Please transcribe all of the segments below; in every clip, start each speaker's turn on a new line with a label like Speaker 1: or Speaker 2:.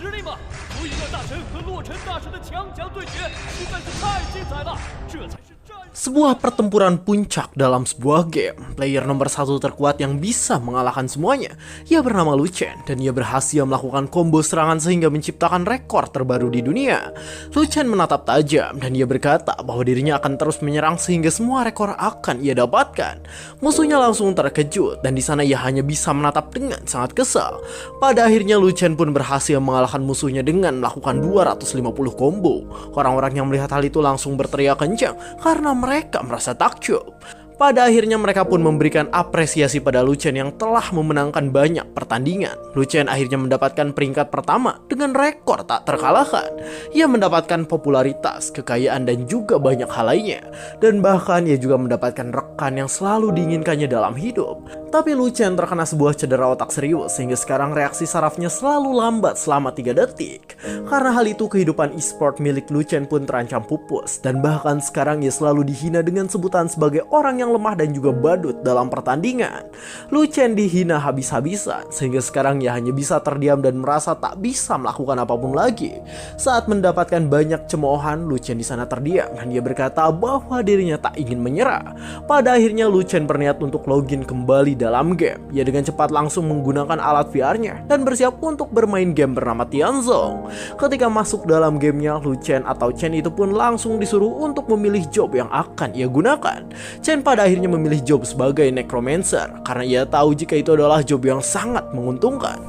Speaker 1: 实力吗？如一大神和洛尘大神的强强对决，实在是太精彩了。这才是战。
Speaker 2: Sebuah pertempuran puncak dalam sebuah game. Player nomor 1 terkuat yang bisa mengalahkan semuanya. Ia bernama Lu Chen dan ia berhasil melakukan combo serangan sehingga menciptakan rekor terbaru di dunia. Lu Chen menatap tajam dan ia berkata bahwa dirinya akan terus menyerang sehingga semua rekor akan ia dapatkan. Musuhnya langsung terkejut dan di sana ia hanya bisa menatap dengan sangat kesal. Pada akhirnya Lu Chen pun berhasil mengalahkan musuhnya dengan melakukan 250 combo. Orang-orang yang melihat hal itu langsung berteriak kencang karena mereka merasa takjub. Pada akhirnya mereka pun memberikan apresiasi pada Lu Chen yang telah memenangkan banyak pertandingan. Lu Chen akhirnya mendapatkan peringkat pertama dengan rekor tak terkalahkan. Ia mendapatkan popularitas, kekayaan dan juga banyak hal lainnya. Dan bahkan ia juga mendapatkan rekan yang selalu diinginkannya dalam hidup. Tapi Lu Chen terkena sebuah cedera otak serius sehingga sekarang reaksi sarafnya selalu lambat selama 3 detik. Karena hal itu kehidupan e-sport milik Lu Chen pun terancam pupus. Dan bahkan sekarang ia selalu dihina dengan sebutan sebagai orang yang lemah dan juga badut dalam pertandingan. Lu Chen dihina habis-habisan sehingga sekarang ia hanya bisa terdiam dan merasa tak bisa melakukan apapun lagi. Saat mendapatkan banyak cemoohan, Lu Chen di sana terdiam dan ia berkata bahwa dirinya tak ingin menyerah. Pada akhirnya Lu Chen berniat untuk login kembali dalam game. Ia dengan cepat langsung menggunakan alat VR-nya dan bersiap untuk bermain game bernama Tianzong. Ketika masuk dalam gamenya, Lu Chen atau Chen itu pun langsung disuruh untuk memilih job yang akan ia gunakan. Chen pada akhirnya memilih job sebagai necromancer karena ia tahu jika itu adalah job yang sangat menguntungkan.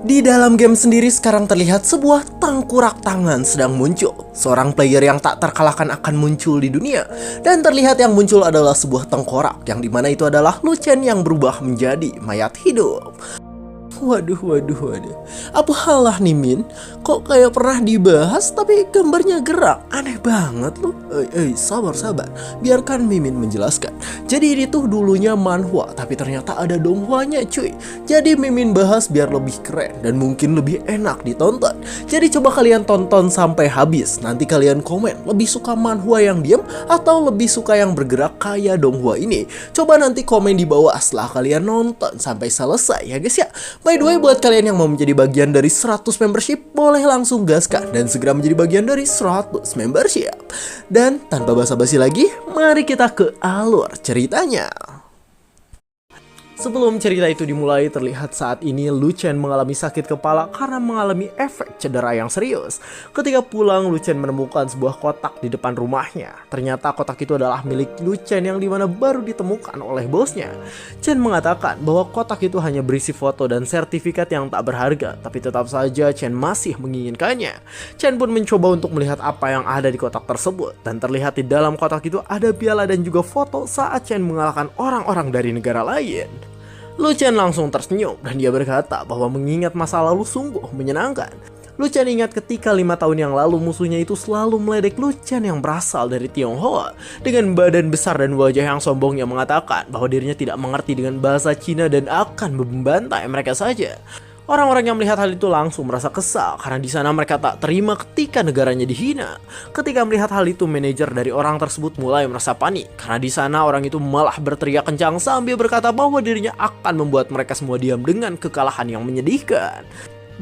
Speaker 2: Di dalam game sendiri sekarang terlihat sebuah tengkurak tangan sedang muncul. Seorang player yang tak terkalahkan akan muncul di dunia dan terlihat yang muncul adalah sebuah tengkorak yang dimana itu adalah Lu Chen yang berubah menjadi mayat hidup. Waduh. Apa halah nih Min? Kok kayak pernah dibahas tapi gambarnya gerak? Aneh banget loh. Sabar. Biarkan Mimin menjelaskan. Jadi ini tuh dulunya manhwa, tapi ternyata ada donghwanya cuy. Jadi Mimin bahas biar lebih keren dan mungkin lebih enak ditonton. Jadi coba kalian tonton sampai habis. Nanti kalian komen lebih suka manhwa yang diam atau lebih suka yang bergerak kayak donghwa ini. Coba nanti komen di bawah setelah kalian nonton sampai selesai ya guys ya. By the way, buat kalian yang mau menjadi bagian dari 100 membership, boleh langsung gaskan dan segera menjadi bagian dari 100 membership. Dan tanpa basa-basi lagi, mari kita ke alur ceritanya. Sebelum cerita itu dimulai, terlihat saat ini Lu Chen mengalami sakit kepala karena mengalami efek cedera yang serius. Ketika pulang, Lu Chen menemukan sebuah kotak di depan rumahnya. Ternyata kotak itu adalah milik Lu Chen yang dimana baru ditemukan oleh bosnya. Chen mengatakan bahwa kotak itu hanya berisi foto dan sertifikat yang tak berharga, tapi tetap saja Chen masih menginginkannya. Chen pun mencoba untuk melihat apa yang ada di kotak tersebut, dan terlihat di dalam kotak itu ada piala dan juga foto saat Chen mengalahkan orang-orang dari negara lain. Lu Chen langsung tersenyum dan dia berkata bahwa mengingat masa lalu sungguh menyenangkan. Lu Chen ingat ketika 5 tahun yang lalu musuhnya itu selalu meledek Lu Chen yang berasal dari Tionghoa dengan badan besar dan wajah yang sombong yang mengatakan bahwa dirinya tidak mengerti dengan bahasa Cina dan akan membantai mereka saja. Orang-orang yang melihat hal itu langsung merasa kesal karena di sana mereka tak terima ketika negaranya dihina. Ketika melihat hal itu, manajer dari orang tersebut mulai merasa panik karena di sana orang itu malah berteriak kencang sambil berkata bahwa dirinya akan membuat mereka semua diam dengan kekalahan yang menyedihkan.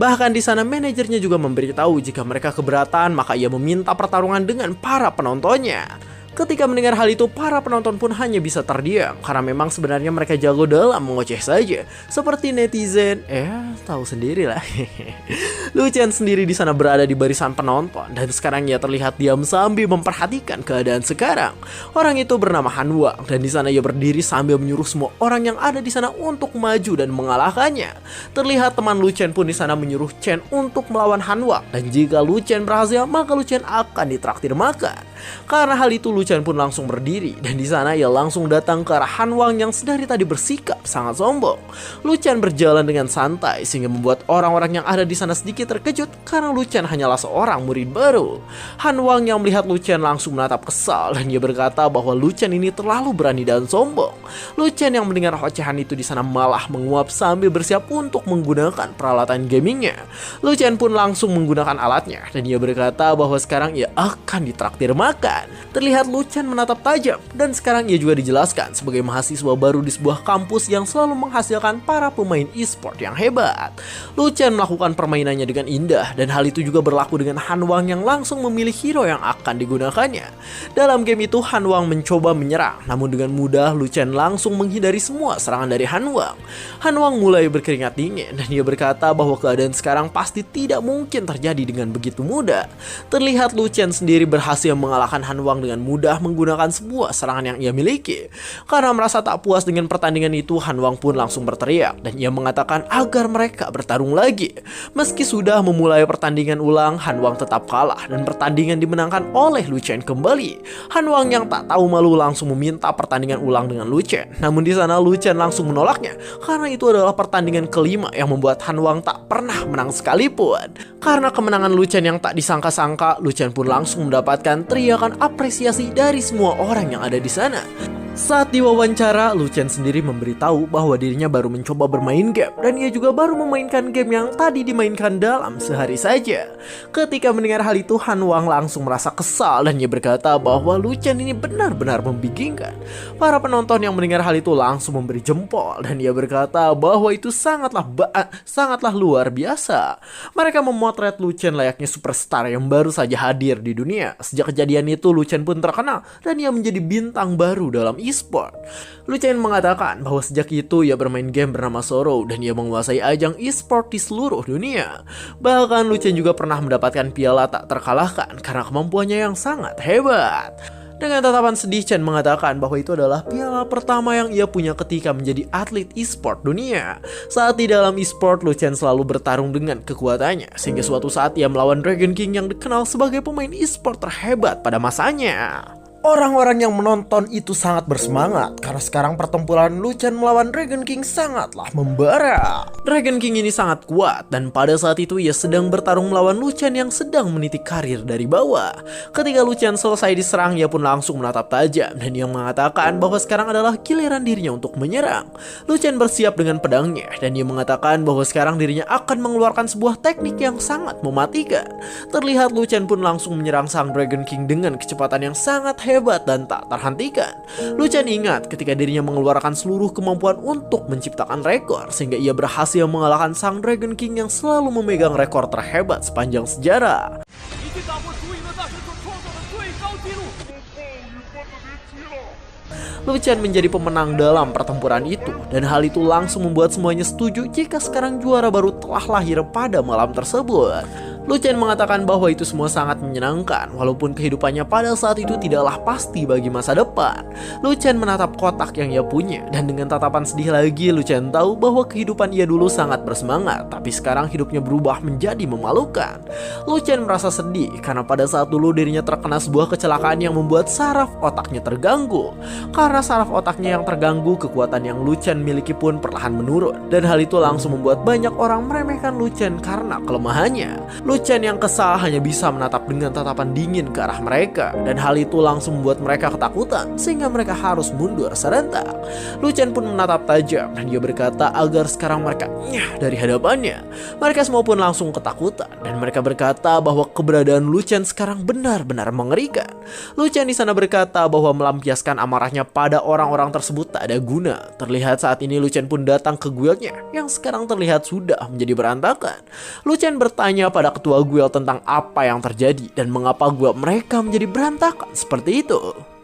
Speaker 2: Bahkan di sana manajernya juga memberitahu jika mereka keberatan maka ia meminta pertarungan dengan para penontonnya. Ketika mendengar hal itu, para penonton pun hanya bisa terdiam karena memang sebenarnya mereka jago dalam mengoceh saja. Seperti netizen, tahu sendiri lah. Lu Chen sendiri di sana berada di barisan penonton dan sekarang ia terlihat diam sambil memperhatikan keadaan sekarang. Orang itu bernama Han Wang dan di sana ia berdiri sambil menyuruh semua orang yang ada di sana untuk maju dan mengalahkannya. Terlihat teman Lu Chen pun di sana menyuruh Chen untuk melawan Han Wang dan jika Lu Chen berhasil maka Lu Chen akan ditraktir makan. Karena hal itu Lu Chen pun langsung berdiri dan di sana ia langsung datang ke arah Han Wang yang sedari tadi bersikap sangat sombong. Lu Chen berjalan dengan santai sehingga membuat orang-orang yang ada di sana sedikit terkejut karena Lu Chen hanyalah seorang murid baru. Han Wang yang melihat Lu Chen langsung menatap kesal dan dia berkata bahwa Lu Chen ini terlalu berani dan sombong. Lu Chen yang mendengar ocehan itu di sana malah menguap sambil bersiap untuk menggunakan peralatan gamingnya. Lu Chen pun langsung menggunakan alatnya dan dia berkata bahwa sekarang ia akan ditraktir makan. Terlihat Lu Chen menatap tajam, dan sekarang ia juga dijelaskan sebagai mahasiswa baru di sebuah kampus yang selalu menghasilkan para pemain e-sport yang hebat. Lu Chen melakukan permainannya dengan indah, dan hal itu juga berlaku dengan Han Wang yang langsung memilih hero yang akan digunakannya. Dalam game itu Han Wang mencoba menyerang, namun dengan mudah Lu Chen langsung menghindari semua serangan dari Han Wang. Han Wang mulai berkeringat dingin, dan ia berkata bahwa keadaan sekarang pasti tidak mungkin terjadi dengan begitu mudah. Terlihat Lu Chen sendiri berhasil mengalahkan Han Wang dengan mudah menggunakan sebuah serangan yang ia miliki. Karena merasa tak puas dengan pertandingan itu, Han Wang pun langsung berteriak dan ia mengatakan agar mereka bertarung lagi. Meski sudah memulai pertandingan ulang, Han Wang tetap kalah dan pertandingan dimenangkan oleh Lu Chen kembali. Han Wang yang tak tahu malu langsung meminta pertandingan ulang dengan Lu Chen. Namun di sana Lu Chen langsung menolaknya karena itu adalah pertandingan kelima yang membuat Han Wang tak pernah menang sekalipun. Karena kemenangan Lu Chen yang tak disangka-sangka, Lu Chen pun langsung mendapatkan teriakan apresiasi dari semua orang yang ada di sana. Saat diwawancara, Lu Chen sendiri memberitahu bahwa dirinya baru mencoba bermain game dan ia juga baru memainkan game yang tadi dimainkan dalam sehari saja. Ketika mendengar hal itu, Han Wang langsung merasa kesal dan ia berkata bahwa Lu Chen ini benar-benar membingungkan. Para penonton yang mendengar hal itu langsung memberi jempol dan ia berkata bahwa itu sangatlah luar biasa. Mereka memotret Lu Chen layaknya superstar yang baru saja hadir di dunia. Sejak kejadian itu, Lu Chen pun terkenal dan ia menjadi bintang baru dalam e-sport. Lu Chen mengatakan bahwa sejak itu ia bermain game bernama Sorrow dan ia menguasai ajang e-sport di seluruh dunia. Bahkan Lu Chen juga pernah mendapatkan piala tak terkalahkan karena kemampuannya yang sangat hebat. Dengan tatapan sedih, Chen mengatakan bahwa itu adalah piala pertama yang ia punya ketika menjadi atlet e-sport dunia. Saat di dalam e-sport, Lu Chen selalu bertarung dengan kekuatannya, sehingga suatu saat ia melawan Dragon King yang dikenal sebagai pemain e-sport terhebat pada masanya. Orang-orang yang menonton itu sangat bersemangat karena sekarang pertempuran Lu Chen melawan Dragon King sangatlah membara. Dragon King ini sangat kuat dan pada saat itu ia sedang bertarung melawan Lu Chen yang sedang meniti karir dari bawah. Ketika Lu Chen selesai diserang, ia pun langsung menatap tajam dan ia mengatakan bahwa sekarang adalah giliran dirinya untuk menyerang. Lu Chen bersiap dengan pedangnya dan ia mengatakan bahwa sekarang dirinya akan mengeluarkan sebuah teknik yang sangat mematikan. Terlihat Lu Chen pun langsung menyerang sang Dragon King dengan kecepatan yang sangat hebat dan tak terhentikan. Lu Chen ingat ketika dirinya mengeluarkan seluruh kemampuan untuk menciptakan rekor sehingga ia berhasil mengalahkan sang Dragon King yang selalu memegang rekor terhebat sepanjang sejarah. Lu Chen menjadi pemenang dalam pertempuran itu dan hal itu langsung membuat semuanya setuju jika sekarang juara baru telah lahir pada malam tersebut. Lu Chen mengatakan bahwa itu semua sangat menyenangkan walaupun kehidupannya pada saat itu tidaklah pasti bagi masa depan. Lu Chen menatap kotak yang ia punya dan dengan tatapan sedih lagi Lu Chen tahu bahwa kehidupan ia dulu sangat bersemangat tapi sekarang hidupnya berubah menjadi memalukan. Lu Chen merasa sedih karena pada saat dulu dirinya terkena sebuah kecelakaan yang membuat saraf otaknya terganggu. Karena saraf otaknya yang terganggu, kekuatan yang Lu Chen miliki pun perlahan menurun dan hal itu langsung membuat banyak orang meremehkan Lu Chen karena kelemahannya. Lu Chen yang kesal hanya bisa menatap dengan tatapan dingin ke arah mereka dan hal itu langsung membuat mereka ketakutan sehingga mereka harus mundur serentak. Lu Chen pun menatap tajam dan dia berkata agar sekarang mereka nyah dari hadapannya. Mereka semua pun langsung ketakutan dan mereka berkata bahwa keberadaan Lu Chen sekarang benar-benar mengerikan. Lu Chen di sana berkata bahwa melampiaskan amarahnya pada orang-orang tersebut tak ada guna. Terlihat saat ini Lu Chen pun datang ke guildnya yang sekarang terlihat sudah menjadi berantakan. Lu Chen bertanya pada ketua guild tentang apa yang terjadi dan mengapa guild mereka menjadi berantakan seperti itu.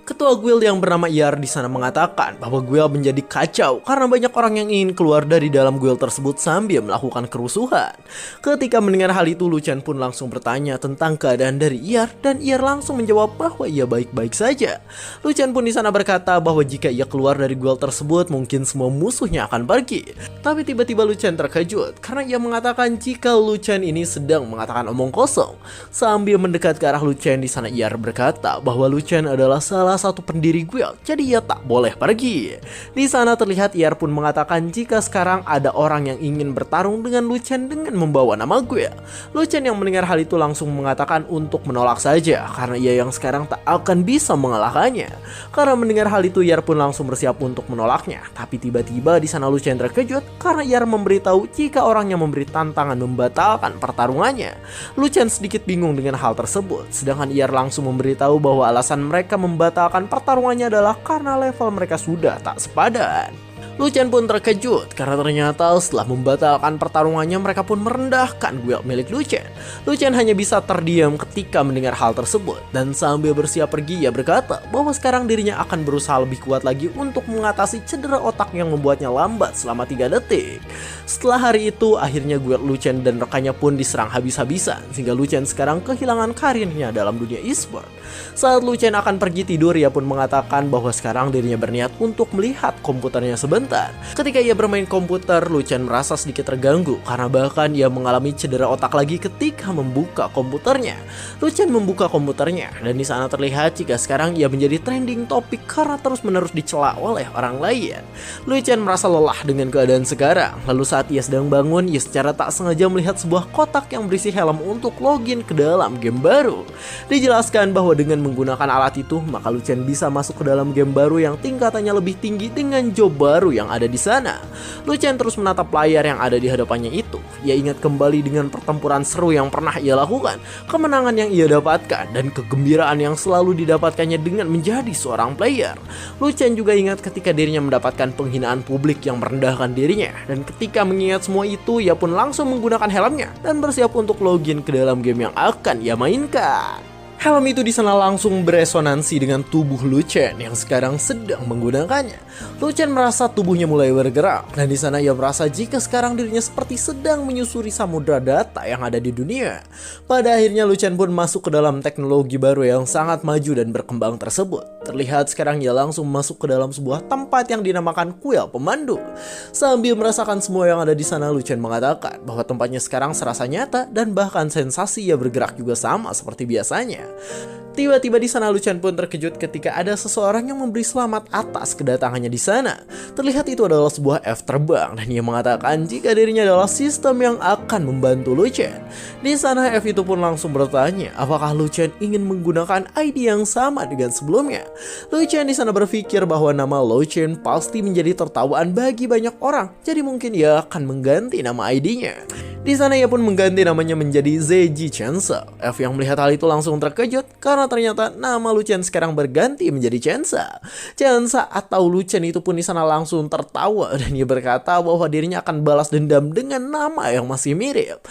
Speaker 2: Ketua guild yang bernama Yar di sana mengatakan bahwa guild menjadi kacau karena banyak orang yang ingin keluar dari dalam guild tersebut sambil melakukan kerusuhan. Ketika mendengar hal itu, Lu Chen pun langsung bertanya tentang keadaan dari Yar dan Yar langsung menjawab bahwa ia baik-baik saja. Lu Chen pun di sana berkata bahwa jika ia keluar dari guild tersebut mungkin semua musuhnya akan pergi. Tapi tiba-tiba Lu Chen terkejut karena ia mengatakan jika Lu Chen ini sedang mengatakan omong kosong. Sambil mendekat ke arah Lu Chen, di sana Yar berkata bahwa Lu Chen adalah salah satu pendiri guild, jadi ia tak boleh pergi. Di sana terlihat Yar pun mengatakan jika sekarang ada orang yang ingin bertarung dengan Lu Chen dengan membawa nama guild. Lu Chen yang mendengar hal itu langsung mengatakan untuk menolak saja karena ia yang sekarang tak akan bisa mengalahkannya. Karena mendengar hal itu Yar pun langsung bersiap untuk menolaknya. Tapi tiba-tiba di sana Lu Chen terkejut karena Yar memberitahu jika orang yang memberi tantangan membatalkan pertarungannya. Lu Chen sedikit bingung dengan hal tersebut, sedangkan Yar langsung memberitahu bahwa alasan mereka membatalkan membatalkan pertarungannya adalah karena level mereka sudah tak sepadan. Lu Chen pun terkejut karena ternyata setelah membatalkan pertarungannya mereka pun merendahkan guild milik Lu Chen. Lu Chen hanya bisa terdiam ketika mendengar hal tersebut dan sambil bersiap pergi ia berkata bahwa sekarang dirinya akan berusaha lebih kuat lagi untuk mengatasi cedera otak yang membuatnya lambat selama 3 detik. Setelah hari itu akhirnya guild Lu Chen dan rekannya pun diserang habis-habisan sehingga Lu Chen sekarang kehilangan karirnya dalam dunia e-sport. Saat Lu Chen akan pergi tidur ia pun mengatakan bahwa sekarang dirinya berniat untuk melihat komputernya sebentar. Ketika ia bermain komputer, Lu Chen merasa sedikit terganggu karena bahkan ia mengalami cedera otak lagi ketika membuka komputernya. Lu Chen membuka komputernya dan di sana terlihat jika sekarang ia menjadi trending topik karena terus-menerus dicela oleh orang lain. Lu Chen merasa lelah dengan keadaan sekarang. Lalu saat ia sedang bangun, ia secara tak sengaja melihat sebuah kotak yang berisi helm untuk login ke dalam game baru. Dijelaskan bahwa dengan menggunakan alat itu, maka Lu Chen bisa masuk ke dalam game baru yang tingkatannya lebih tinggi dengan job baru yang ada di sana. Lu Chen terus menatap layar yang ada di hadapannya itu. Ia ingat kembali dengan pertempuran seru yang pernah ia lakukan, kemenangan yang ia dapatkan, dan kegembiraan yang selalu didapatkannya dengan menjadi seorang player. Lu Chen juga ingat ketika dirinya mendapatkan penghinaan publik yang merendahkan dirinya, dan ketika mengingat semua itu, ia pun langsung menggunakan helmnya dan bersiap untuk login ke dalam game yang akan ia mainkan. Helm itu di sana langsung beresonansi dengan tubuh Lu Chen yang sekarang sedang menggunakannya. Lu Chen merasa tubuhnya mulai bergerak dan di sana ia merasa jika sekarang dirinya seperti sedang menyusuri samudra data yang ada di dunia. Pada akhirnya Lu Chen pun masuk ke dalam teknologi baru yang sangat maju dan berkembang tersebut. Terlihat sekarang ia langsung masuk ke dalam sebuah tempat yang dinamakan kuil pemandu. Sambil merasakan semua yang ada di sana, Lu Chen mengatakan bahwa tempatnya sekarang serasa nyata dan bahkan sensasi ia bergerak juga sama seperti biasanya. Tiba-tiba di sana Lu Chen pun terkejut ketika ada seseorang yang memberi selamat atas kedatangannya di sana. Terlihat itu adalah sebuah F terbang dan ia mengatakan jika dirinya adalah sistem yang akan membantu Lu Chen. Di sana F itu pun langsung bertanya apakah Lu Chen ingin menggunakan ID yang sama dengan sebelumnya. Lu Chen di sana berpikir bahwa nama Lu Chen pasti menjadi tertawaan bagi banyak orang, jadi mungkin ia akan mengganti nama ID-nya. Di sana ia pun mengganti namanya menjadi Zeji Chensa. F yang melihat hal itu langsung terkejut karena ternyata nama Lu Chen sekarang berganti menjadi Chensa. Chensa atau Lu Chen itu pun di sana langsung tertawa dan ia berkata bahwa dirinya akan balas dendam dengan nama yang masih mirip.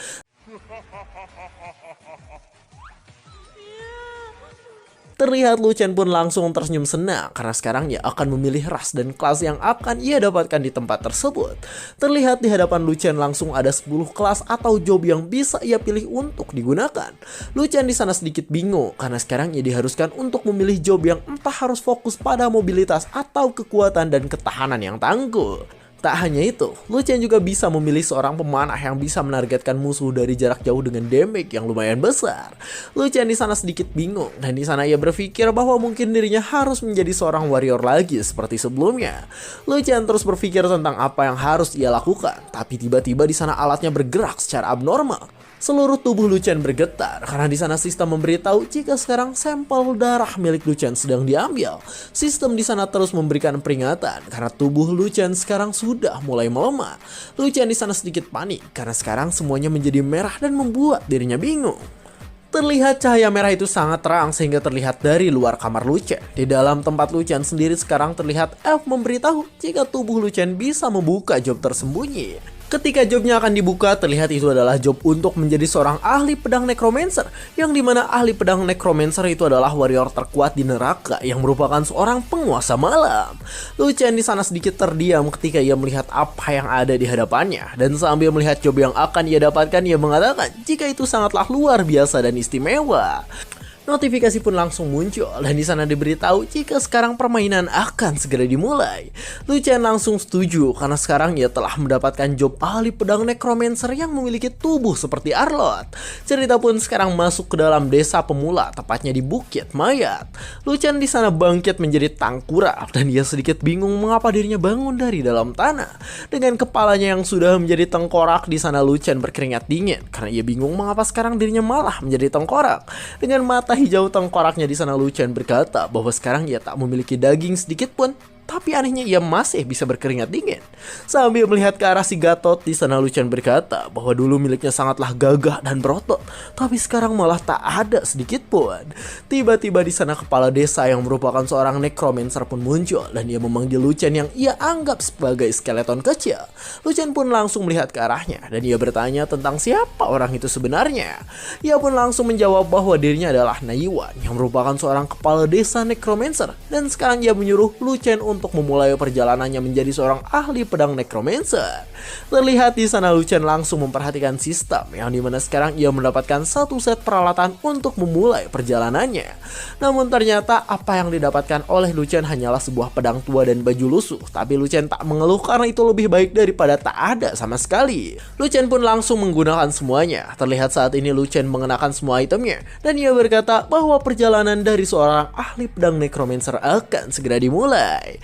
Speaker 2: Terlihat Lu Chen pun langsung tersenyum senang karena sekarang ia akan memilih ras dan kelas yang akan ia dapatkan di tempat tersebut. Terlihat di hadapan Lu Chen langsung ada 10 kelas atau job yang bisa ia pilih untuk digunakan. Lu Chen di sana sedikit bingung karena sekarang ia diharuskan untuk memilih job yang entah harus fokus pada mobilitas atau kekuatan dan ketahanan yang tangguh. Tak hanya itu, Lu Chen juga bisa memilih seorang pemanah yang bisa menargetkan musuh dari jarak jauh dengan damage yang lumayan besar. Lu Chen di sana sedikit bingung dan di sana ia berpikir bahwa mungkin dirinya harus menjadi seorang warrior lagi seperti sebelumnya. Lu Chen terus berpikir tentang apa yang harus ia lakukan, tapi tiba-tiba di sana alatnya bergerak secara abnormal. Seluruh tubuh Lu Chen bergetar karena di sana sistem memberitahu jika sekarang sampel darah milik Lu Chen sedang diambil. Sistem di sana terus memberikan peringatan karena tubuh Lu Chen sekarang sudah mulai melemah. Lu Chen di sana sedikit panik karena sekarang semuanya menjadi merah dan membuat dirinya bingung. Terlihat cahaya merah itu sangat terang sehingga terlihat dari luar kamar Lu Chen. Di dalam tempat Lu Chen sendiri sekarang terlihat F memberitahu jika tubuh Lu Chen bisa membuka job tersembunyi. Ketika jobnya akan dibuka, terlihat itu adalah job untuk menjadi seorang ahli pedang necromancer, yang dimana ahli pedang necromancer itu adalah warrior terkuat di neraka yang merupakan seorang penguasa malam. Lu Chen di sana sedikit terdiam ketika ia melihat apa yang ada di hadapannya, dan sambil melihat job yang akan ia dapatkan, ia mengatakan jika itu sangatlah luar biasa dan istimewa. Notifikasi pun langsung muncul dan di sana diberitahu jika sekarang permainan akan segera dimulai. Lu Chen langsung setuju karena sekarang ia telah mendapatkan job ahli pedang necromancer yang memiliki tubuh seperti Arlot. Cerita pun sekarang masuk ke dalam desa pemula, tepatnya di Bukit Mayat. Lu Chen di sana bangkit menjadi tangkura dan ia sedikit bingung mengapa dirinya bangun dari dalam tanah. Dengan kepalanya yang sudah menjadi tengkorak, di sana Lu Chen berkeringat dingin karena ia bingung mengapa sekarang dirinya malah menjadi tengkorak. Dengan mata hijau tengkoraknya di sana Lu Chen berkata bahwa sekarang ia tak memiliki daging sedikit pun. tapi anehnya ia masih bisa berkeringat dingin. Sambil melihat ke arah si Gatot, di sana Lucien berkata bahwa dulu miliknya sangatlah gagah dan berotot, tapi sekarang malah tak ada sedikit pun. Tiba-tiba di sana kepala desa yang merupakan seorang necromancer pun muncul dan ia memanggil Lucien yang ia anggap sebagai skeleton kecil. Lucien pun langsung melihat ke arahnya dan ia bertanya tentang siapa orang itu sebenarnya. Ia pun langsung menjawab bahwa dirinya adalah Naiyuan yang merupakan seorang kepala desa necromancer, dan sekarang ia menyuruh Lucien untuk memulai perjalanannya menjadi seorang ahli pedang necromancer. Terlihat di sana Lucien langsung memperhatikan sistem yang dimana sekarang ia mendapatkan satu set peralatan untuk memulai perjalanannya. Namun ternyata apa yang didapatkan oleh Lucien hanyalah sebuah pedang tua dan baju lusuh, tapi Lucien tak mengeluh karena itu lebih baik daripada tak ada sama sekali. Lucien pun langsung menggunakan semuanya. Terlihat saat ini Lucien mengenakan semua itemnya dan ia berkata bahwa perjalanan dari seorang ahli pedang necromancer akan segera dimulai.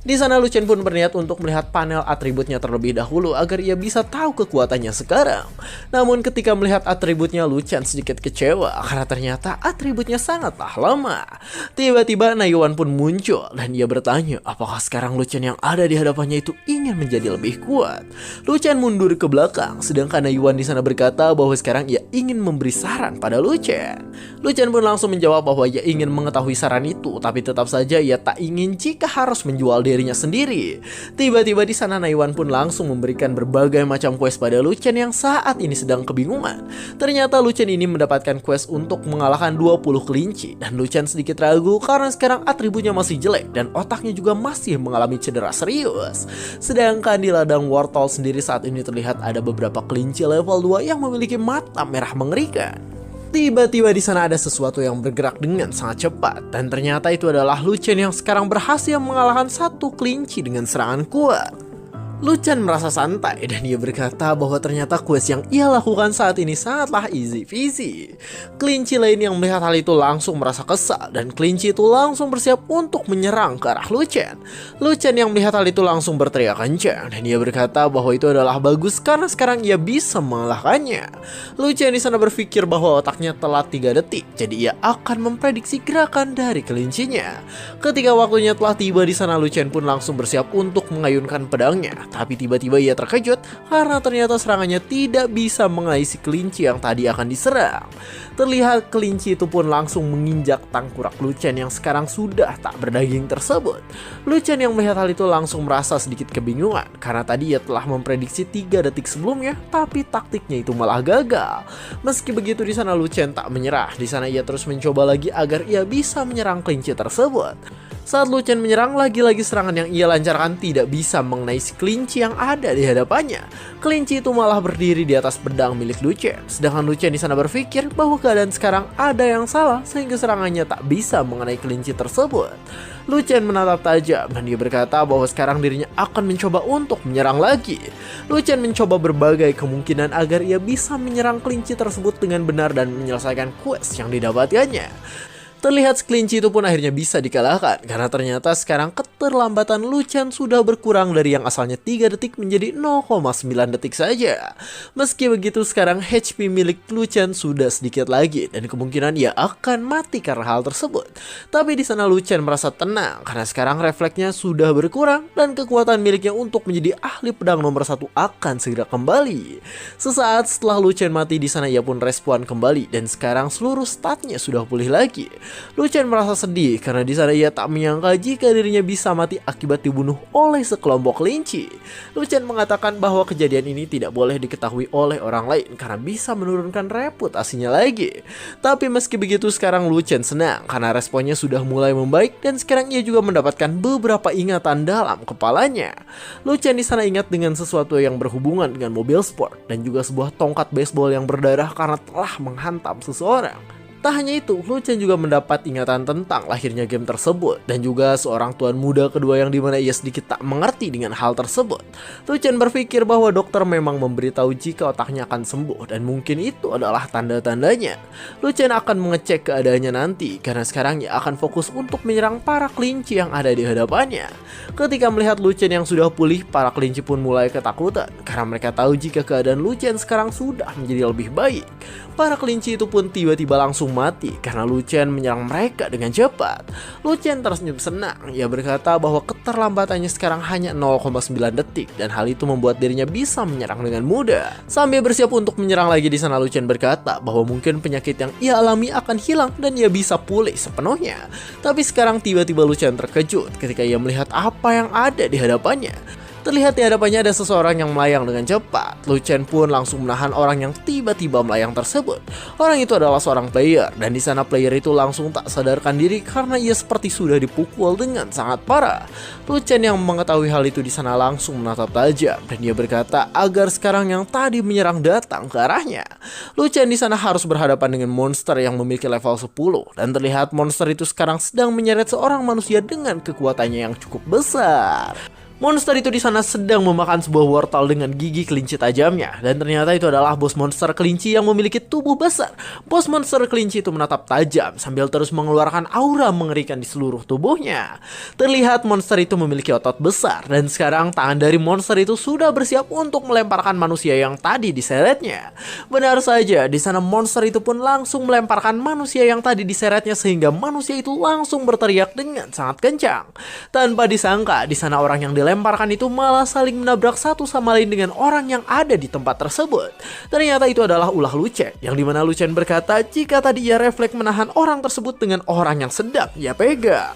Speaker 2: Di sana Lucien pun berniat untuk melihat panel atributnya terlebih dahulu agar ia bisa tahu kekuatannya sekarang. Namun ketika melihat atributnya, Lucien sedikit kecewa karena ternyata atributnya sangatlah lama. Tiba-tiba Naiyuan pun muncul dan ia bertanya apakah sekarang Lucien yang ada di hadapannya itu ingin menjadi lebih kuat. Lucien mundur ke belakang sedangkan Naiyuan di sana berkata bahwa sekarang ia ingin memberi saran pada Lucien. Lucien pun langsung menjawab bahwa ia ingin mengetahui saran itu, tapi tetap saja ia tak ingin jika harus menjual dirinya sendiri. Tiba-tiba di sana Naiyuan pun langsung memberikan berbagai macam quest pada Lucien yang saat ini sedang kebingungan. Ternyata Lucien ini mendapatkan quest untuk mengalahkan 20 kelinci dan Lucien sedikit ragu karena sekarang atributnya masih jelek dan otaknya juga masih mengalami cedera serius. Sedangkan di ladang wortel sendiri saat ini terlihat ada beberapa kelinci level 2 yang memiliki mata merah mengerikan. Tiba-tiba di sana ada sesuatu yang bergerak dengan sangat cepat dan ternyata itu adalah Lucien yang sekarang berhasil mengalahkan satu kelinci dengan serangan kuat. Lucien merasa santai dan ia berkata bahwa ternyata quest yang ia lakukan saat ini sangatlah easy peasy. Kelinci lain yang melihat hal itu langsung merasa kesal dan kelinci itu langsung bersiap untuk menyerang ke arah Lucien. Lucien yang melihat hal itu langsung berteriak kencang dan ia berkata bahwa itu adalah bagus karena sekarang ia bisa mengalahkannya. Lucien di sana berpikir bahwa otaknya telat 3 detik, jadi ia akan memprediksi gerakan dari kelincinya. Ketika waktunya telah tiba di sana Lucien pun langsung bersiap untuk mengayunkan pedangnya. Tapi tiba-tiba ia terkejut karena ternyata serangannya tidak bisa mengenai si kelinci yang tadi akan diserang. Terlihat kelinci itu pun langsung menginjak tangkurak Lucien yang sekarang sudah tak berdaging tersebut. Lucien yang melihat hal itu langsung merasa sedikit kebingungan karena tadi ia telah memprediksi 3 detik sebelumnya, tapi taktiknya itu malah gagal. Meski begitu di sana Lucien tak menyerah. Di sana ia terus mencoba lagi agar ia bisa menyerang kelinci tersebut. Saat Lucien menyerang, lagi-lagi serangan yang ia lancarkan tidak bisa mengenai si kelinci yang ada di hadapannya. Kelinci itu malah berdiri di atas pedang milik Lucien. Sedangkan Lucien di sana berpikir bahwa keadaan sekarang ada yang salah sehingga serangannya tak bisa mengenai kelinci tersebut. Lucien menatap tajam dan dia berkata bahwa sekarang dirinya akan mencoba untuk menyerang lagi. Lucien mencoba berbagai kemungkinan agar ia bisa menyerang kelinci tersebut dengan benar dan menyelesaikan quest yang didapatkannya. Terlihat kelinci itu pun akhirnya bisa dikalahkan karena ternyata sekarang keterlambatan Lucien sudah berkurang dari yang asalnya 3 detik menjadi 0,9 detik saja. Meski begitu sekarang HP milik Lucien sudah sedikit lagi dan kemungkinan ia akan mati karena hal tersebut. Tapi di sana Lucien merasa tenang karena sekarang refleksnya sudah berkurang dan kekuatan miliknya untuk menjadi ahli pedang nomor 1 akan segera kembali. Sesaat setelah Lucien mati di sana ia pun respawn kembali dan sekarang seluruh statnya sudah pulih lagi. Lucien merasa sedih karena di sana ia tak menyangka jika dirinya bisa mati akibat dibunuh oleh sekelompok kelinci. Lucien mengatakan bahwa kejadian ini tidak boleh diketahui oleh orang lain karena bisa menurunkan reputasinya lagi. Tapi meski begitu sekarang Lucien senang karena responnya sudah mulai membaik dan sekarang ia juga mendapatkan beberapa ingatan dalam kepalanya. Lucien di sana ingat dengan sesuatu yang berhubungan dengan mobil sport dan juga sebuah tongkat baseball yang berdarah karena telah menghantam seseorang. Tak hanya itu, Lucien juga mendapat ingatan tentang lahirnya game tersebut dan juga seorang tuan muda kedua yang dimana ia sedikit tak mengerti dengan hal tersebut. Lucien berpikir bahwa dokter memang memberitahu jika otaknya akan sembuh dan mungkin itu adalah tanda-tandanya. Lucien akan mengecek keadaannya nanti karena sekarang ia akan fokus untuk menyerang para kelinci yang ada di hadapannya. Ketika melihat Lucien yang sudah pulih, para kelinci pun mulai ketakutan karena mereka tahu jika keadaan Lucien sekarang sudah menjadi lebih baik. Para kelinci itu pun tiba-tiba langsung langsung mati karena Lu Chen menyerang mereka dengan cepat. Lu Chen tersenyum senang. Ia berkata bahwa keterlambatannya sekarang hanya 0,9 detik dan hal itu membuat dirinya bisa menyerang dengan mudah. Sambil bersiap untuk menyerang lagi di sana, Lu Chen berkata bahwa mungkin penyakit yang ia alami akan hilang dan ia bisa pulih sepenuhnya. Tapi sekarang tiba-tiba Lu Chen terkejut ketika ia melihat apa yang ada di hadapannya. Terlihat di hadapannya ada seseorang yang melayang dengan cepat. Lu Chen pun langsung menahan orang yang tiba-tiba melayang tersebut. Orang itu adalah seorang player, dan di sana player itu langsung tak sadarkan diri karena ia seperti sudah dipukul dengan sangat parah. Lu Chen yang mengetahui hal itu di sana langsung menatap tajam dan dia berkata agar sekarang yang tadi menyerang datang ke arahnya. Lu Chen di sana harus berhadapan dengan monster yang memiliki level 10 dan terlihat monster itu sekarang sedang menyeret seorang manusia dengan kekuatannya yang cukup besar. Monster itu di sana sedang memakan sebuah wortel dengan gigi kelinci tajamnya, dan ternyata itu adalah bos monster kelinci yang memiliki tubuh besar. Bos monster kelinci itu menatap tajam sambil terus mengeluarkan aura mengerikan di seluruh tubuhnya. Terlihat monster itu memiliki otot besar dan sekarang tangan dari monster itu sudah bersiap untuk melemparkan manusia yang tadi diseretnya. Benar saja, di sana monster itu pun langsung melemparkan manusia yang tadi diseretnya sehingga manusia itu langsung berteriak dengan sangat kencang. Tanpa disangka, di sana orang yang dilemparkan itu malah saling menabrak satu sama lain dengan orang yang ada di tempat tersebut. Ternyata itu adalah ulah Lu Chen, yang dimana Lu Chen berkata jika tadi ia refleks menahan orang tersebut dengan orang yang sedang ia pegang.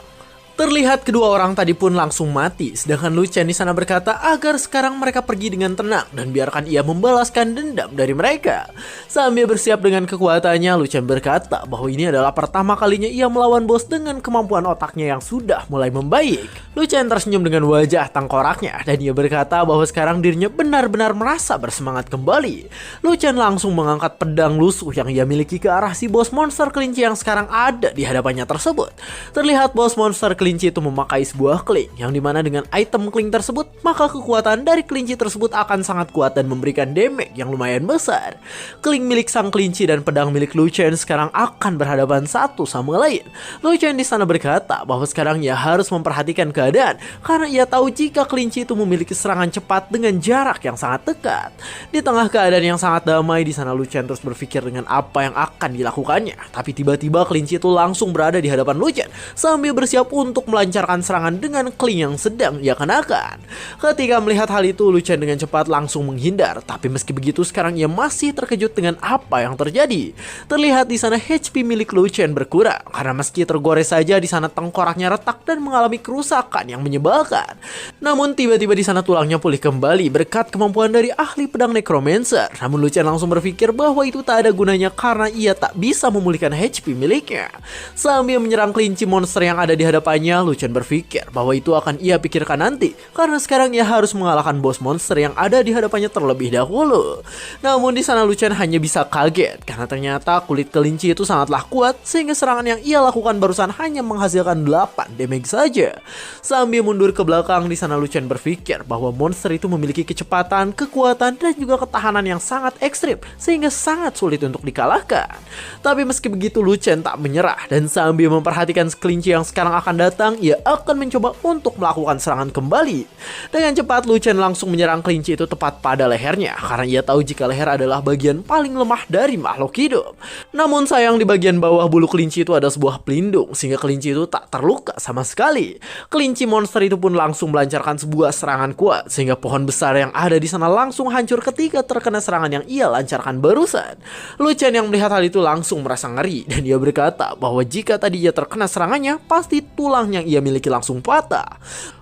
Speaker 2: Terlihat kedua orang tadi pun langsung mati, sedangkan Lu Chen di sana berkata agar sekarang mereka pergi dengan tenang dan biarkan ia membalaskan dendam dari mereka. Sambil bersiap dengan kekuatannya, Lu Chen berkata bahwa ini adalah pertama kalinya ia melawan bos dengan kemampuan otaknya yang sudah mulai membaik. Lu Chen tersenyum dengan wajah tengkoraknya dan ia berkata bahwa sekarang dirinya benar-benar merasa bersemangat kembali. Lu Chen langsung mengangkat pedang lusuh yang ia miliki ke arah si bos monster kelinci yang sekarang ada di hadapannya tersebut. Terlihat bos monster kelinci itu memakai sebuah kling, yang dimana dengan item kling tersebut maka kekuatan dari kelinci tersebut akan sangat kuat dan memberikan damage yang lumayan besar. Kling milik sang kelinci dan pedang milik Lu Chen sekarang akan berhadapan satu sama lain. Lu Chen di sana berkata bahwa sekarang ia harus memperhatikan keadaan karena ia tahu jika kelinci itu memiliki serangan cepat dengan jarak yang sangat dekat. Di tengah keadaan yang sangat damai di sana, Lu Chen terus berpikir dengan apa yang akan dilakukannya. Tapi tiba-tiba kelinci itu langsung berada di hadapan Lu Chen sambil bersiap untuk melancarkan serangan dengan kling yang sedang ia kenakan. Ketika melihat hal itu, Lu Chen dengan cepat langsung menghindar. Tapi meski begitu, sekarang ia masih terkejut dengan apa yang terjadi. Terlihat di sana HP milik Lu Chen berkurang karena meski tergores saja di sana tengkoraknya retak dan mengalami kerusakan yang menyebalkan. Namun tiba-tiba di sana tulangnya pulih kembali berkat kemampuan dari ahli pedang necromancer. Namun Lu Chen langsung berpikir bahwa itu tak ada gunanya karena ia tak bisa memulihkan HP miliknya. Sambil menyerang kelinci monster yang ada di hadapannya, Lu Chen berpikir bahwa itu akan ia pikirkan nanti karena sekarang ia harus mengalahkan bos monster yang ada di hadapannya terlebih dahulu. Namun di sana Lu Chen hanya bisa kaget karena ternyata kulit kelinci itu sangatlah kuat sehingga serangan yang ia lakukan barusan hanya menghasilkan 8 damage saja. Sambil mundur ke belakang, di sana Lu Chen berpikir bahwa monster itu memiliki kecepatan, kekuatan dan juga ketahanan yang sangat ekstrim sehingga sangat sulit untuk dikalahkan. Tapi meski begitu, Lu Chen tak menyerah dan sambil memperhatikan kelinci yang sekarang akan datang, ia akan mencoba untuk melakukan serangan kembali. Dengan cepat Lu Chen langsung menyerang kelinci itu tepat pada lehernya karena ia tahu jika leher adalah bagian paling lemah dari makhluk hidup. Namun sayang di bagian bawah bulu kelinci itu ada sebuah pelindung sehingga kelinci itu tak terluka sama sekali. Kelinci monster itu pun langsung melancarkan sebuah serangan kuat sehingga pohon besar yang ada di sana langsung hancur ketika terkena serangan yang ia lancarkan barusan. Lu Chen yang melihat hal itu langsung merasa ngeri dan ia berkata bahwa jika tadi ia terkena serangannya pasti tulang yang ia miliki langsung patah.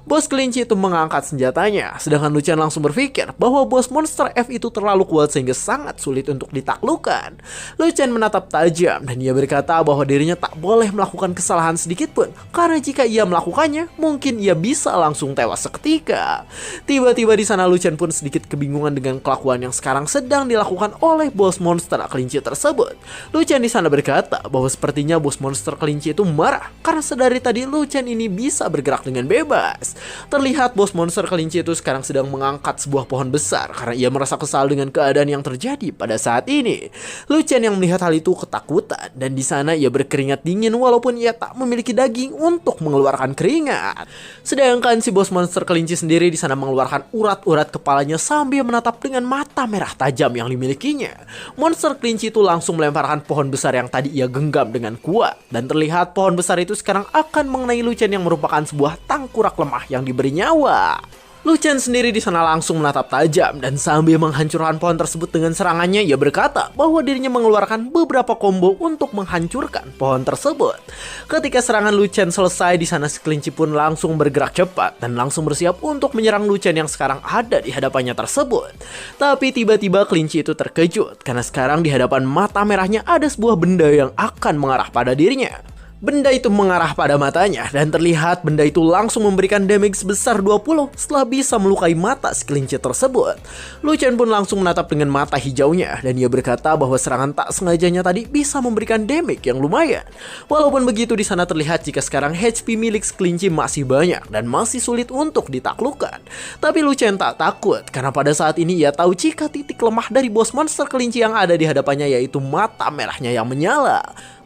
Speaker 2: Bos kelinci itu mengangkat senjatanya, sedangkan Lu Chen langsung berpikir bahwa bos monster F itu terlalu kuat sehingga sangat sulit untuk ditaklukkan. Lu Chen menatap tajam dan ia berkata bahwa dirinya tak boleh melakukan kesalahan sedikit pun karena jika ia melakukannya mungkin ia bisa langsung tewas seketika. Tiba-tiba di sana Lu Chen pun sedikit kebingungan dengan kelakuan yang sekarang sedang dilakukan oleh bos monster kelinci tersebut. Lu Chen di sana berkata bahwa sepertinya bos monster kelinci itu marah karena sedari tadi Lu Chen ini bisa bergerak dengan bebas. Terlihat bos monster kelinci itu sekarang sedang mengangkat sebuah pohon besar karena ia merasa kesal dengan keadaan yang terjadi pada saat ini. Lu Chen yang melihat hal itu ketakutan dan di sana ia berkeringat dingin walaupun ia tak memiliki daging untuk mengeluarkan keringat. Sedangkan si bos monster kelinci sendiri di sana mengeluarkan urat-urat kepalanya sambil menatap dengan mata merah tajam yang dimilikinya. Monster kelinci itu langsung melemparkan pohon besar yang tadi ia genggam dengan kuat dan terlihat pohon besar itu sekarang akan mengenai Lu Chen yang merupakan sebuah tangkurak lemah yang diberi nyawa. Lu Chen sendiri di sana langsung menatap tajam dan sambil menghancurkan pohon tersebut dengan serangannya, ia berkata bahwa dirinya mengeluarkan beberapa combo untuk menghancurkan pohon tersebut. Ketika serangan Lu Chen selesai, di sana si kelinci pun langsung bergerak cepat dan langsung bersiap untuk menyerang Lu Chen yang sekarang ada di hadapannya tersebut. Tapi tiba-tiba kelinci itu terkejut karena sekarang di hadapan mata merahnya ada sebuah benda yang akan mengarah pada dirinya. Benda itu mengarah pada matanya dan terlihat benda itu langsung memberikan damage sebesar 20 setelah bisa melukai mata si kelinci tersebut. Lu Chen pun langsung menatap dengan mata hijaunya dan ia berkata bahwa serangan tak sengajanya tadi bisa memberikan damage yang lumayan. Walaupun begitu, di sana terlihat jika sekarang HP milik si kelinci masih banyak dan masih sulit untuk ditaklukkan. Tapi Lu Chen tak takut karena pada saat ini ia tahu jika titik lemah dari bos monster kelinci yang ada di hadapannya yaitu mata merahnya yang menyala.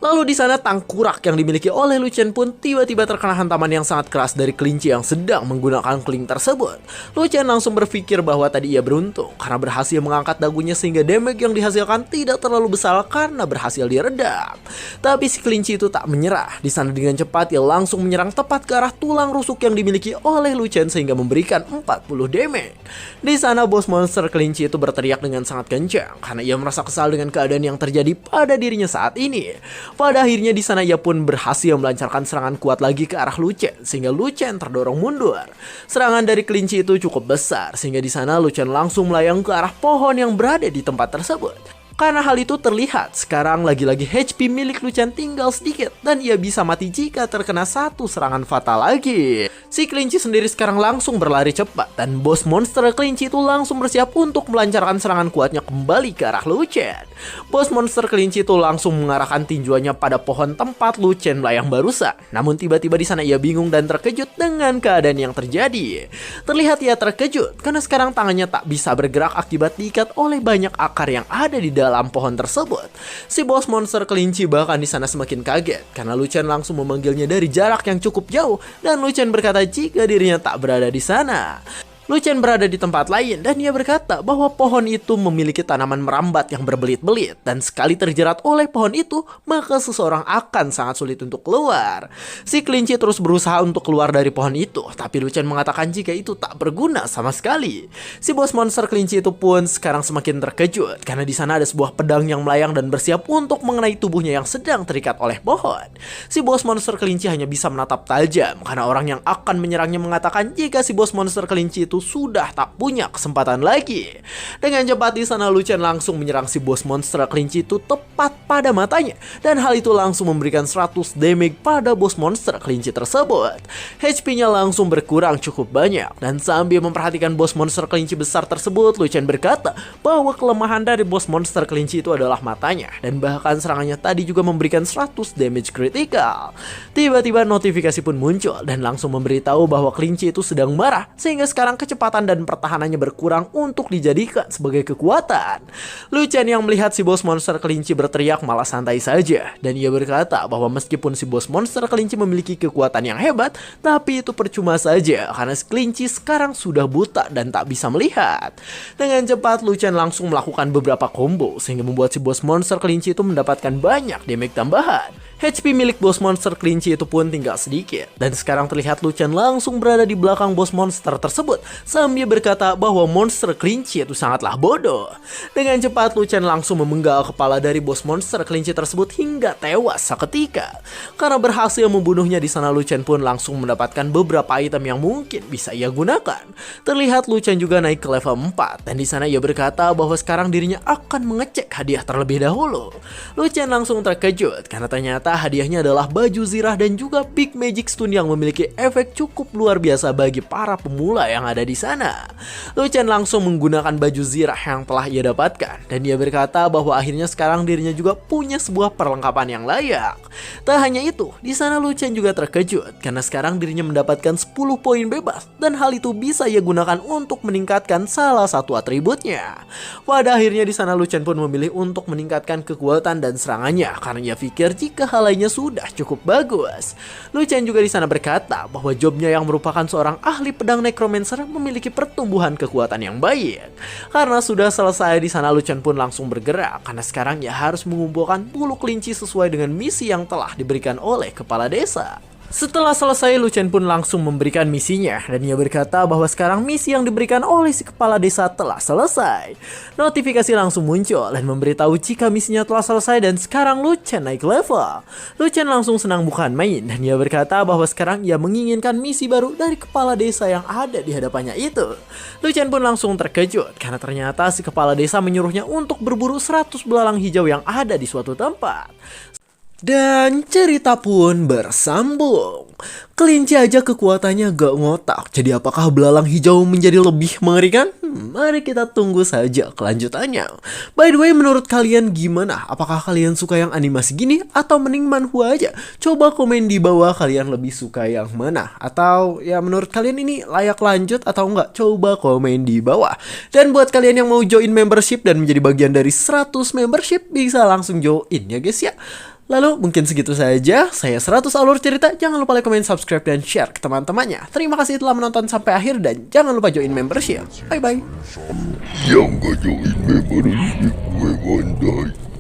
Speaker 2: Lalu di sana tangkurak yang dimiliki oleh Lu Chen pun tiba-tiba terkena hantaman yang sangat keras dari kelinci yang sedang menggunakan kling tersebut. Lu Chen langsung berpikir bahwa tadi ia beruntung karena berhasil mengangkat dagunya sehingga damage yang dihasilkan tidak terlalu besar karena berhasil diredam. Tapi si kelinci itu tak menyerah. Di sana dengan cepat ia langsung menyerang tepat ke arah tulang rusuk yang dimiliki oleh Lu Chen sehingga memberikan 40 damage. Di sana bos monster kelinci itu berteriak dengan sangat kencang karena ia merasa kesal dengan keadaan yang terjadi pada dirinya saat ini. Pada akhirnya di sana ia pun berhasil melancarkan serangan kuat lagi ke arah Lu Chen sehingga Lu Chen terdorong mundur. Serangan dari kelinci itu cukup besar sehingga di sana Lu Chen langsung melayang ke arah pohon yang berada di tempat tersebut. Karena hal itu terlihat sekarang lagi-lagi HP milik Lu Chen tinggal sedikit dan ia bisa mati jika terkena satu serangan fatal lagi. Si kelinci sendiri sekarang langsung berlari cepat dan bos monster kelinci itu langsung bersiap untuk melancarkan serangan kuatnya kembali ke arah Lu Chen. Bos monster kelinci itu langsung mengarahkan tinjuannya pada pohon tempat Lu Chen melayang barusan. Namun tiba-tiba di sana ia bingung dan terkejut dengan keadaan yang terjadi. Terlihat ia terkejut karena sekarang tangannya tak bisa bergerak akibat diikat oleh banyak akar yang ada di dalam pohon tersebut. Si bos monster kelinci bahkan di sana semakin kaget karena Lu Chen langsung memanggilnya dari jarak yang cukup jauh dan Lu Chen berkata jika dirinya tak berada di sana. Lu Chen berada di tempat lain dan ia berkata bahwa pohon itu memiliki tanaman merambat yang berbelit-belit dan sekali terjerat oleh pohon itu maka seseorang akan sangat sulit untuk keluar. Si kelinci terus berusaha untuk keluar dari pohon itu tapi Lu Chen mengatakan jika itu tak berguna sama sekali. Si bos monster kelinci itu pun sekarang semakin terkejut karena di sana ada sebuah pedang yang melayang dan bersiap untuk mengenai tubuhnya yang sedang terikat oleh pohon. Si bos monster kelinci hanya bisa menatap tajam karena orang yang akan menyerangnya mengatakan jika si bos monster kelinci itu sudah tak punya kesempatan lagi. Dengan cepat di sana Lu Chen langsung menyerang si bos monster kelinci itu tepat pada matanya dan hal itu langsung memberikan 100 damage pada bos monster kelinci tersebut. HP-nya langsung berkurang cukup banyak dan sambil memperhatikan bos monster kelinci besar tersebut, Lu Chen berkata bahwa kelemahan dari bos monster kelinci itu adalah matanya dan bahkan serangannya tadi juga memberikan 100 damage kritikal. Tiba-tiba notifikasi pun muncul dan langsung memberitahu bahwa kelinci itu sedang marah sehingga sekarang kecepatan dan pertahanannya berkurang untuk dijadikan sebagai kekuatan. Lu Chen yang melihat si bos monster kelinci berteriak malah santai saja dan ia berkata bahwa meskipun si bos monster kelinci memiliki kekuatan yang hebat tapi itu percuma saja karena si kelinci sekarang sudah buta dan tak bisa melihat. Dengan cepat Lu Chen langsung melakukan beberapa combo sehingga membuat si bos monster kelinci itu mendapatkan banyak damage tambahan. HP milik bos monster kelinci itu pun tinggal sedikit dan sekarang terlihat Lu Chen langsung berada di belakang bos monster tersebut sambil berkata bahwa monster kelinci itu sangatlah bodoh. Dengan cepat Lu Chen langsung memenggal kepala dari bos monster kelinci tersebut hingga tewas seketika. Karena berhasil membunuhnya, di sana Lu Chen pun langsung mendapatkan beberapa item yang mungkin bisa ia gunakan. Terlihat Lu Chen juga naik ke level 4 dan di sana ia berkata bahwa sekarang dirinya akan mengecek hadiah terlebih dahulu. Lu Chen langsung terkejut karena ternyata ternyata hadiahnya adalah baju zirah dan juga Big Magic Stone yang memiliki efek cukup luar biasa bagi para pemula yang ada di sana. Lu Chen langsung menggunakan baju zirah yang telah ia dapatkan dan dia berkata bahwa akhirnya sekarang dirinya juga punya sebuah perlengkapan yang layak. Tak hanya itu, di sana Lu Chen juga terkejut karena sekarang dirinya mendapatkan 10 poin bebas dan hal itu bisa ia gunakan untuk meningkatkan salah satu atributnya. Pada akhirnya di sana Lu Chen pun memilih untuk meningkatkan kekuatan dan serangannya karena ia pikir jika hal lainnya sudah cukup bagus. Lu Chen juga di sana berkata bahwa jobnya yang merupakan seorang ahli pedang necromancer memiliki pertumbuhan kekuatan yang baik. Karena sudah selesai di sana Lu Chen pun langsung bergerak karena sekarang ia harus mengumpulkan bulu kelinci sesuai dengan misi yang telah diberikan oleh kepala desa. Setelah selesai, Lu Chen pun langsung memberikan misinya dan ia berkata bahwa sekarang misi yang diberikan oleh si kepala desa telah selesai. Notifikasi langsung muncul dan memberitahu jika misinya telah selesai dan sekarang Lu Chen naik level. Lu Chen langsung senang bukan main dan ia berkata bahwa sekarang ia menginginkan misi baru dari kepala desa yang ada di hadapannya itu. Lu Chen pun langsung terkejut karena ternyata si kepala desa menyuruhnya untuk berburu 100 belalang hijau yang ada di suatu tempat. Dan cerita pun bersambung. Kelinci aja kekuatannya gak ngotak. Jadi apakah belalang hijau menjadi lebih mengerikan? Mari kita tunggu saja kelanjutannya. By the way, menurut kalian gimana? Apakah kalian suka yang animasi gini atau mending manhwa aja? Coba komen di bawah kalian lebih suka yang mana. Atau ya menurut kalian ini layak lanjut atau enggak? Coba komen di bawah. Dan buat kalian yang mau join membership dan menjadi bagian dari 100 membership, bisa langsung join ya guys ya. Lalu mungkin segitu saja, saya 100 alur cerita, jangan lupa like, comment, subscribe, dan share ke teman-temannya. Terima kasih telah menonton sampai akhir dan jangan lupa join membership. Bye-bye.
Speaker 3: Yang gak join membership gue mandai.